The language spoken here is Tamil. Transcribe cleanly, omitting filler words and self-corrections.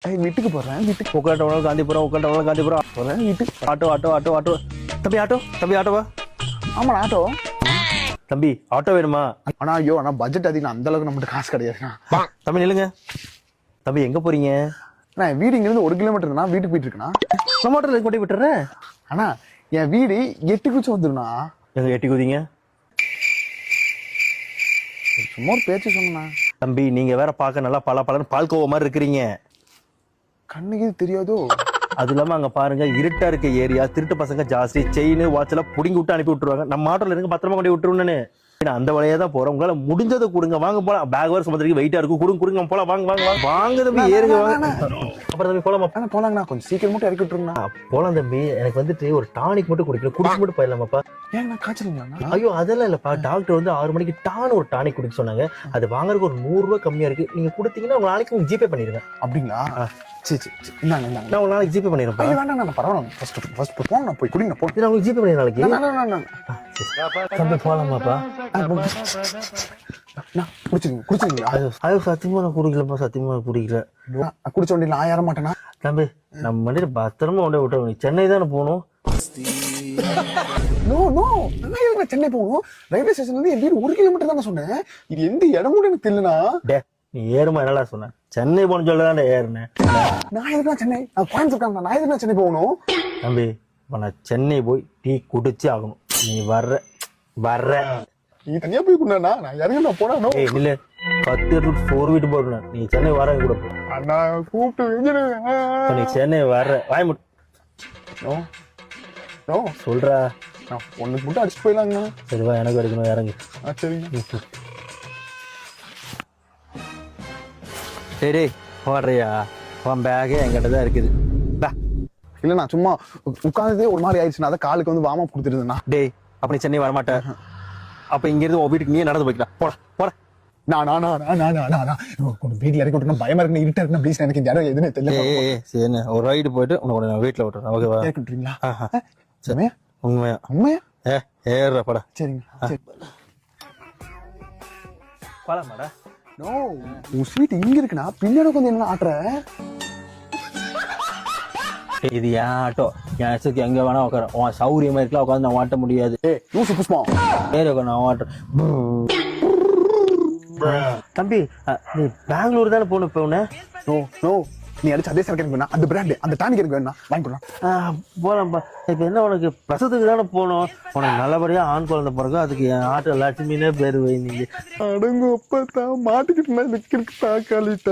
வீட்டுக்கு போறேன். வீட்டுக்கு உட்காண்டவங்களும் காந்திபுரம் போறேன். வீட்டுக்கு ஆட்டோ தம்பி ஆட்டோவா? ஆமா ஆட்டோ. தம்பி ஆட்டோ வேணுமா? ஆனா ஐயோ ஆனா பட்ஜெட் அதிகம், அந்த அளவுக்கு நம்மகிட்ட காசு கிடையாதுண்ணா. தம்பி நில்லுங்க. தம்பி எங்க போறீங்க? நான் வீடு இங்கிருந்து 1 கிலோமீட்டர் தான், வீட்டுக்கு போயிட்டு இருக்கேன்னா. நம்ம ஆட்டோல கொண்டு விட்டுறேன். ஆனா என் வீடு 8 குச்சி வந்துருண்ணா. எங்க எட்டி குதிங்க. சும்மா ஒரு பேச்சு சொன்னா. தம்பி நீங்க வேற பார்க்க நல்லா பலன்னு பால்கோவா மாதிரி இருக்கிறீங்க. கண்ணுக்கு இது தெரியாதோ? அது இல்லாம அங்க பாருங்க, இருட்டா இருக்க ஏரியா, திருட்டு பசங்க ஜாஸ்தி, செயின் வாட்ச் எல்லாம் புடிங்கி விட்டு அனுப்பி விட்டுருவாங்க. நம்ம ஆட்டோல இருங்க, பத்திரமா கொண்டு விட்டுருன்னு. அந்த வழியா தான் போறோம். உங்களால முடிஞ்சதை கொடுங்க, வாங்க போலாம். பேக் வேற சுமந்திரிக்கு வெயிட்டா இருக்கும், கொடுங்க போலாம். வாங்க தம்பி, ஏறுங்க வாங்க. அப்புறம் தம்பி போலாமா? போலாங்கண்ணா, கொஞ்சம் சீக்கிரம் மட்டும் இறக்கி விட்டுருங்கண்ணா. போலாம் தம்பி. எனக்கு வந்துட்டு ஒரு டானிக் மட்டும் குடிக்கணும், குடிச்சு மட்டும் போயிடலாமாப்பா? ஏன்னா காய்ச்சலுங்களா? ஐயோ அதெல்லாம் இல்லப்பா, டாக்டர் வந்து 6 மணிக்கு டான்னு ஒரு டானிக் குடிக்க சொன்னாங்க. அது வாங்குறதுக்கு ஒரு 100 ரூபாய் கம்மியா இருக்கு. நீங்க கொடுத்தீங்கன்னா ஒரு நாளைக்கு உங்களுக்கு ஜிபே பண்ணிடுங்க. அப்படிங்களா? சரி இந்தாங்க. நான் ஒரு நாளைக்கு ஜிபே பண்ணிடுறேன். வேண்டாம் பரவாயில்ல, ஃபர்ஸ்ட் போங்க, போய் குடிங்க போ. நான் உங்களுக்கு ஜிபே பண்ணிடுறேன் நாளைக்கு. தம்பி போலாமாப்பா? குடிச்சிருக்கீங்களா? ஐயோ சத்தியமா நான் குடிக்கலப்பா, சத்தியமா குடிக்கல. குடிச்ச வண்டி நான் ஏற மாட்டேனா? தம்பி நம்ம வண்டியில பத்திரமா கொண்டு விட்டு, சென்னை தானே போகணும். சென்னை போகணும். ரயில்வே ஸ்டேஷன்ல இருந்து என் வீடு 1 கிலோமீட்டர் தானே சொன்னேன். இது எந்த இடம் கூட எனக்கு தெரியலனா. நீ ஏறுமா என்னடா சொன்ன? சென்னை போகணும்னு சொல்லதானே ஏறினேன். நான் எதுனா சென்னை, நான் கோயம்புத்தூர், நான் எதுனா சென்னை போகணும். தம்பி நான் சென்னை போய் டீ குடிச்சு ஆகணும். நீ வர்ற நீ தனியா போய் குடினா நான் இறங்கி நான் போனா. இல்ல 10 to 4 வீட்டு போறேன். நீ சென்னை வர கூட போ. அண்ணா கூப்பிட்டு நீ சென்னை வர்ற வாய் சொல்றா. ஒண்ணுக்கு மட்டும் அடிச்சு போயிடலாங்க. சரிவா, எனக்கு வரைக்கணும், இறங்கு. சரிங்க. சரி போடுறியா? உன் பேகே என்கிட்ட தான் இருக்குது. இல்லண்ணா சும்மா உட்கார்ந்ததே ஒரு மாதிரி ஆயிடுச்சுன்னா, அதை காலுக்கு வந்து வாமா கொடுத்துருந்தேண்ணா. டேய் அப்ப நீ சென்னை வரமாட்டேன். அப்ப இங்க இருந்து உன் வீட்டுக்கு நீயே நடந்து போய்க்கலாம். போட வீட்டுல இறக்கி விட்டு பயமா இருக்கு, இருட்டா இருக்கு. ப்ளீஸ், எனக்கு இந்த இடம் எதுவுமே தெரியல. சரி ஒரு ரைடு போயிட்டு உனக்கு நான் வீட்டுல விட்டுறேன். ஓகேவா? விட்டுறீங்களா? உண்மையா ஏற படா. சரிங்க. போலாமாடா? உன் ஸ்வீட் இங்க இருக்குண்ணா, பின்னாடி கொஞ்சம் என்ன ஆட்டுற? இது என் ஆட்டோ, என் இஷ்டத்துக்கு எங்க வேணா உட்கார. உன் சௌரியமா இருக்கலாம், உட்காந்து நான் வாட்ட முடியாது. புஷ்பா சரி நான் வாட்டுறேன். தம்பி நீ பெங்களூர் தானே போகணும் இப்ப? நோ நீ அடிச்சு அதே சரக்கு எனக்கு அந்த பிராண்ட், அந்த டானிக் எனக்கு வேணா வாங்கிக்கலாம். போலாம்ப்பா. இப்ப என்ன உனக்கு பிரசத்துக்கு தானே போகணும். உனக்கு நல்லபடியா ஆண் குழந்தை பிறகு அதுக்கு என் ஆட்டோ லட்சுமினே பேரு வை. நீங்க அடங்கு அப்பதான் மாட்டிக்கிட்டு நிக்கிறதுக்கு தாக்காளிட்ட.